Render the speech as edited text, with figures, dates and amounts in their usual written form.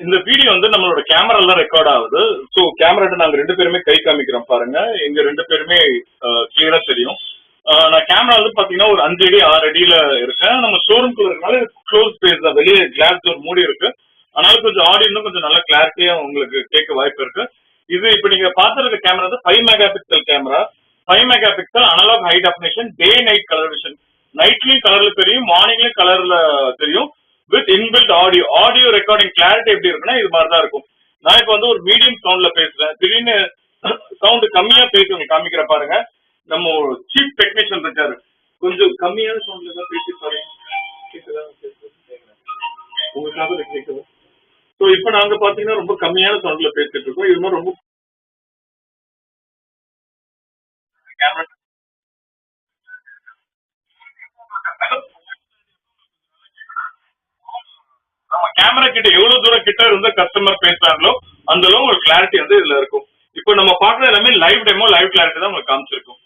இந்த வீடியோ வந்து நம்மளோட கேமரால ரெக்கார்ட் ஆகுது. ஸோ கேமராட்ட நாங்க 2 பேருமே கை காமிக்கிறோம் பாருங்க. எங்க 2 பேருமே கிளியரா தெரியும். நான் கேமரா வந்து பாத்தீங்கன்னா ஒரு 5 அடி 6 அடியில இருக்கேன். நம்ம ஷோரூம்குள்ள இருக்கனால க்ளோஸ் ஸ்பேஸ் தான், வெளியே கிளாஸ் டோர் மூடி இருக்கு. அதனால கொஞ்சம் ஆடியோ இன்னும் கொஞ்சம் நல்ல கிளாரிட்டியா உங்களுக்கு கேட்க வாய்ப்பு இருக்கு. இது இப்ப நீங்க பார்த்துருக்க கேமரா வந்து 5 megapixel camera. 5 megapixel analog high definition day night colour vision. நைட்லயும் கலர்ல தெரியும், மார்னிங்லயும் கலர்ல தெரியும். With inbuilt audio. Audio recording clarity எப்படி இருக்குன்னா இது மாதிரி தான் இருக்கும். நான் இப்ப வந்து ஒரு மீடியம் சவுண்ட்ல பேசுறேன். திடீர்னு சவுண்ட் கம்மியா பேசி காமிக்கிற பாருங்க. நம்ம சீஃப் டெக்னீஷியன் இருக்காரு, கொஞ்சம் கம்மியான சவுண்ட்ல தான் பேசி பாருங்க. உங்களுக்காக கேட்குது. ஸோ இப்ப நாங்க பாத்தீங்கன்னா ரொம்ப கம்மியான சவுண்ட்ல பேசிட்டு இருக்கோம். இது மாதிரி ரொம்ப கேமரா நம்ம கேமரா கிட்ட எவ்வளவு தூரம் கிட்ட இருந்த கஸ்டமர் பேசுறாங்களோ அந்த அளவு ஒரு கிளாரிட்டி வந்து இதுல இருக்கும். இப்போ நம்ம பாக்குற எல்லாமே லைவ் டெமோ, லைவ் கிளாரிட்டி தான் உங்களுக்கு காமிச்சிருக்கும்.